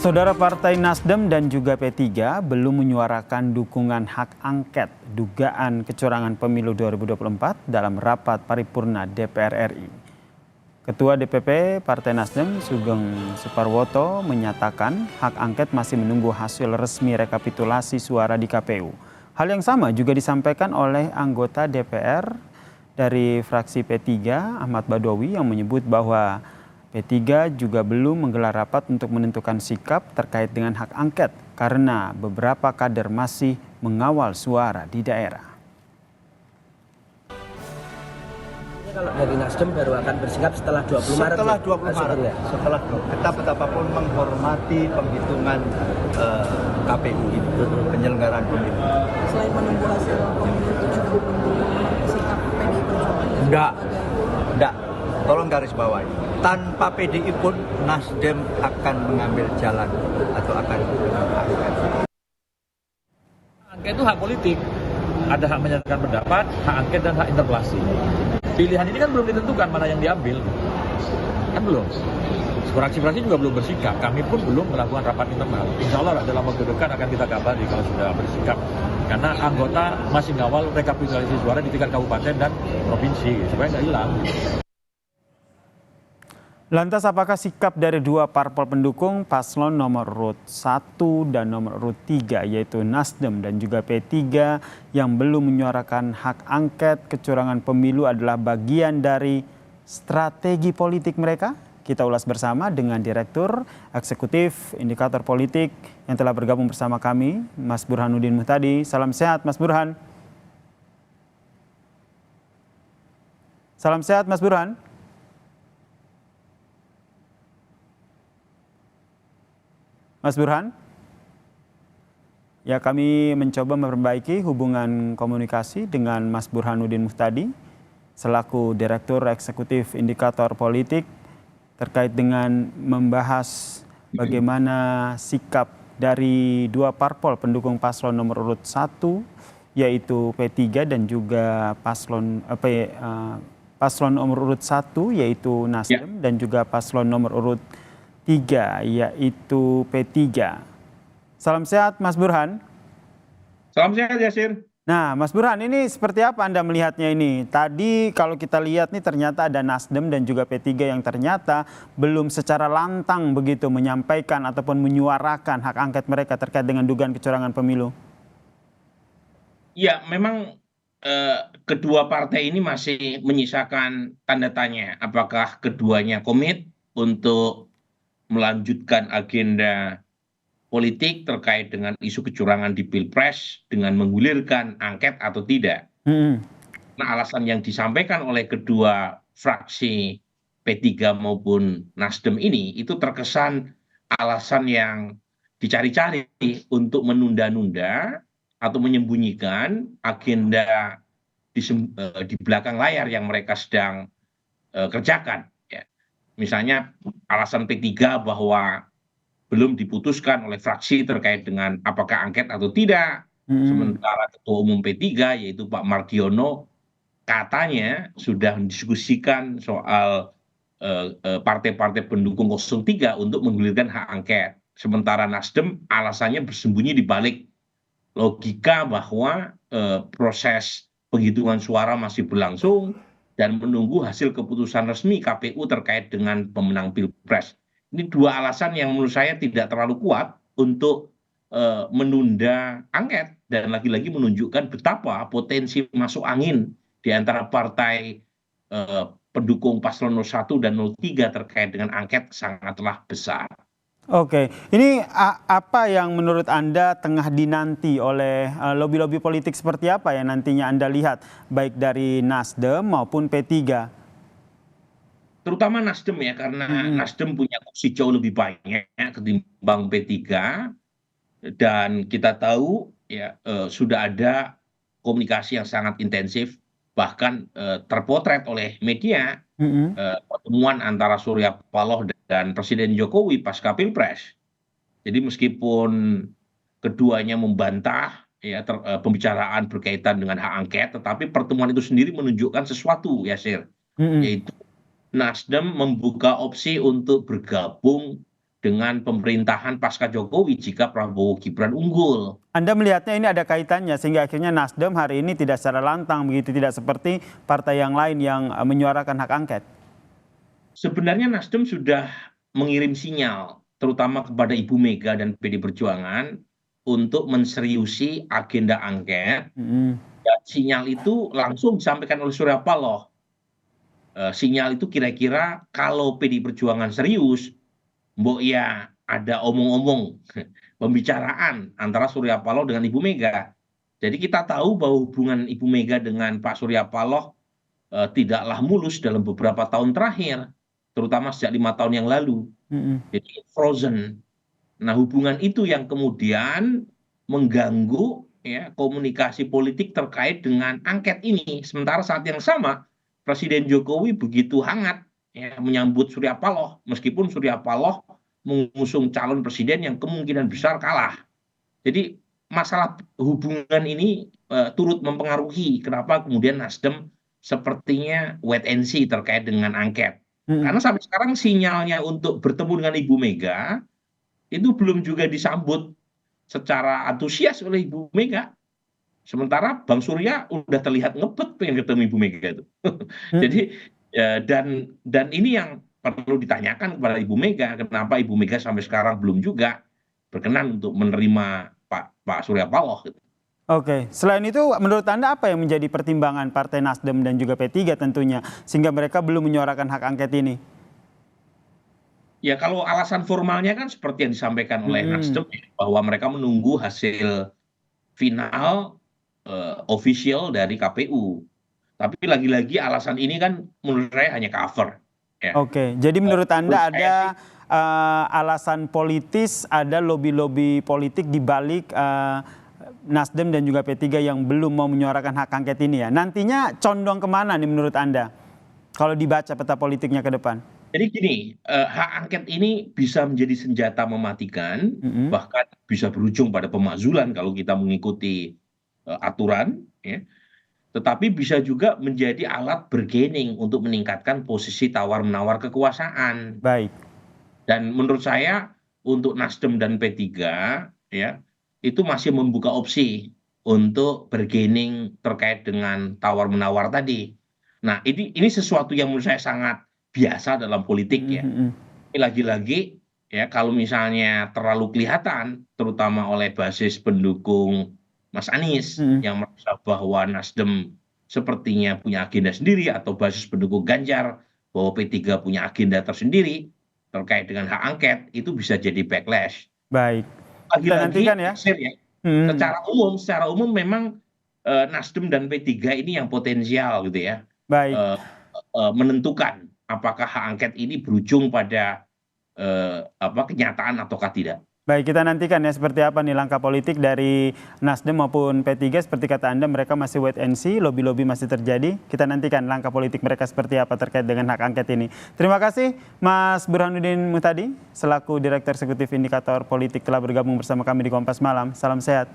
Saudara Partai Nasdem dan juga P3 belum menyuarakan dukungan hak angket dugaan kecurangan pemilu 2024 dalam rapat paripurna DPR RI. Ketua DPP Partai Nasdem Sugeng Suparwoto menyatakan hak angket masih menunggu hasil resmi rekapitulasi suara di KPU. Hal yang sama juga disampaikan oleh anggota DPR dari fraksi P3 Ahmad Badawi yang menyebut bahwa P3 juga belum menggelar rapat untuk menentukan sikap terkait dengan hak angket karena beberapa kader masih mengawal suara di daerah. Kalau dari Nasdem baru akan bersikap setelah 20 Maret. Setelah 20 Maret, setelah kita betapapun menghormati penghitungan KPU ini, penyelenggaraan pemilu. Selain menunggu hasil pemilu itu juga menunggu sikap PDI Perjuangan. Enggak. Tolong garis bawahi. Tanpa PDI pun Nasdem akan mengambil jalan atau akan angket. Angket itu hak politik. Ada hak menyatakan pendapat, hak angket dan hak interpelasi. Pilihan ini kan belum ditentukan mana yang diambil. Kan belum. Fraksi-fraksi juga belum bersikap. Kami pun belum melakukan rapat internal. Insya Allah dalam waktu dekat akan kita kabari kalau sudah bersikap. Karena anggota masih ngawal rekapitulasi suara di tingkat kabupaten dan provinsi supaya nggak hilang. Lantas apakah sikap dari dua parpol pendukung paslon nomor urut 1 dan nomor urut 3 yaitu Nasdem dan juga P3 yang belum menyuarakan hak angket kecurangan pemilu adalah bagian dari strategi politik mereka? Kita ulas bersama dengan Direktur Eksekutif Indikator Politik yang telah bergabung bersama kami, Mas Burhanuddin Muhtadi. Salam sehat Mas Burhan. Salam sehat Mas Burhan. Mas Burhan, ya kami mencoba memperbaiki hubungan komunikasi dengan Mas Burhanuddin Muhtadi selaku Direktur Eksekutif Indikator Politik terkait dengan membahas bagaimana sikap dari dua parpol pendukung paslon nomor urut 1 yaitu P3 dan juga paslon nomor urut 1 yaitu Nasdem dan juga paslon nomor urut 3 yaitu P3. Salam sehat Mas Burhan. Salam sehat Yasir. Nah Mas Burhan, ini seperti apa Anda melihatnya ini? Tadi kalau kita lihat nih ternyata ada Nasdem dan juga P3 yang ternyata belum secara lantang begitu menyampaikan ataupun menyuarakan hak angket mereka terkait dengan dugaan kecurangan pemilu. Ya memang kedua partai ini masih menyisakan tanda tanya apakah keduanya komit untuk melanjutkan agenda politik terkait dengan isu kecurangan di Pilpres dengan menggulirkan angket atau tidak. Nah, alasan yang disampaikan oleh kedua fraksi P3 maupun Nasdem ini itu terkesan alasan yang dicari-cari untuk menunda-nunda atau menyembunyikan agenda di belakang layar yang mereka sedang kerjakan. Misalnya alasan P3 bahwa belum diputuskan oleh fraksi terkait dengan apakah angket atau tidak. Sementara Ketua Umum P3 yaitu Pak Mardiono katanya sudah mendiskusikan soal partai-partai pendukung 03 untuk menggulirkan hak angket. Sementara Nasdem alasannya bersembunyi di balik logika bahwa proses penghitungan suara masih berlangsung dan menunggu hasil keputusan resmi KPU terkait dengan pemenang Pilpres. Ini dua alasan yang menurut saya tidak terlalu kuat untuk menunda angket dan lagi-lagi menunjukkan betapa potensi masuk angin di antara partai pendukung paslon 01 dan 03 terkait dengan angket sangatlah besar. Oke, ini apa yang menurut Anda tengah dinanti oleh lobi-lobi politik seperti apa yang nantinya Anda lihat baik dari Nasdem maupun P3? Terutama Nasdem ya, karena Nasdem punya kursi jauh lebih banyak ketimbang P3 dan kita tahu ya sudah ada komunikasi yang sangat intensif bahkan terpotret oleh media pertemuan antara Surya Paloh dan Presiden Jokowi pasca Pilpres. Jadi meskipun keduanya membantah ya pembicaraan berkaitan dengan hak angket, tetapi pertemuan itu sendiri menunjukkan sesuatu ya yaitu Nasdem membuka opsi untuk bergabung dengan pemerintahan pasca Jokowi jika Prabowo Gibran unggul. Anda melihatnya ini ada kaitannya sehingga akhirnya Nasdem hari ini tidak secara lantang begitu, tidak seperti partai yang lain yang menyuarakan hak angket. Sebenarnya Nasdem sudah mengirim sinyal terutama kepada Ibu Mega dan PD Perjuangan untuk menseriusi agenda angket. Dan sinyal itu langsung disampaikan oleh Surya Paloh. Sinyal itu kira-kira kalau PD Perjuangan serius, mbok ya ada omong-omong pembicaraan antara Surya Paloh dengan Ibu Mega. Jadi kita tahu bahwa hubungan Ibu Mega dengan Pak Surya Paloh tidaklah mulus dalam beberapa tahun terakhir, terutama sejak 5 tahun yang lalu. Jadi frozen. Nah, hubungan itu yang kemudian mengganggu ya komunikasi politik terkait dengan angket ini. Sementara saat yang sama Presiden Jokowi begitu hangat ya, menyambut Surya Paloh, meskipun Surya Paloh mengusung calon presiden yang kemungkinan besar kalah. Jadi masalah hubungan ini turut mempengaruhi kenapa kemudian Nasdem sepertinya wait and see terkait dengan angket. Karena sampai sekarang sinyalnya untuk bertemu dengan Ibu Mega itu belum juga disambut secara antusias oleh Ibu Mega. Sementara Bang Surya udah terlihat ngebet pengen ketemu Ibu Mega itu. Jadi dan ini yang perlu ditanyakan kepada Ibu Mega, kenapa Ibu Mega sampai sekarang belum juga berkenan untuk menerima Pak Surya Paloh. Gitu. Oke, selain itu menurut Anda apa yang menjadi pertimbangan Partai Nasdem dan juga P3 tentunya sehingga mereka belum menyuarakan hak angket ini? Ya kalau alasan formalnya kan seperti yang disampaikan oleh Nasdem bahwa mereka menunggu hasil final official dari KPU. Tapi lagi-lagi alasan ini kan menurut saya hanya cover. Ya. Oke, jadi menurut Anda ada alasan politis, ada lobby-lobby politik di balik Nasdem dan juga P3 yang belum mau menyuarakan hak angket ini ya. Nantinya condong kemana nih menurut Anda kalau dibaca peta politiknya ke depan? Jadi gini, hak angket ini bisa menjadi senjata mematikan, bahkan bisa berujung pada pemakzulan kalau kita mengikuti aturan, ya. Tetapi bisa juga menjadi alat bargaining untuk meningkatkan posisi tawar-menawar kekuasaan. Baik. Dan menurut saya untuk Nasdem dan P3 ya itu masih membuka opsi untuk bargaining terkait dengan tawar-menawar tadi. Nah, ini sesuatu yang menurut saya sangat biasa dalam politik ya. Ini lagi-lagi ya kalau misalnya terlalu kelihatan terutama oleh basis pendukung Mas Anies yang merasa bahwa Nasdem sepertinya punya agenda sendiri atau basis pendukung Ganjar bahwa P3 punya agenda tersendiri terkait dengan hak angket itu bisa jadi backlash. Baik. Kita nantikan ya. Secara umum memang Nasdem dan P3 ini yang potensial gitu ya. Baik. Menentukan apakah hak angket ini berujung pada kenyataan ataukah tidak. Baik, kita nantikan ya seperti apa nih langkah politik dari Nasdem maupun P3. Seperti kata Anda, mereka masih wait and see, lobby-lobby masih terjadi. Kita nantikan langkah politik mereka seperti apa terkait dengan hak angket ini. Terima kasih Mas Burhanuddin Muhtadi, selaku Direktur Eksekutif Indikator Politik telah bergabung bersama kami di Kompas Malam. Salam sehat.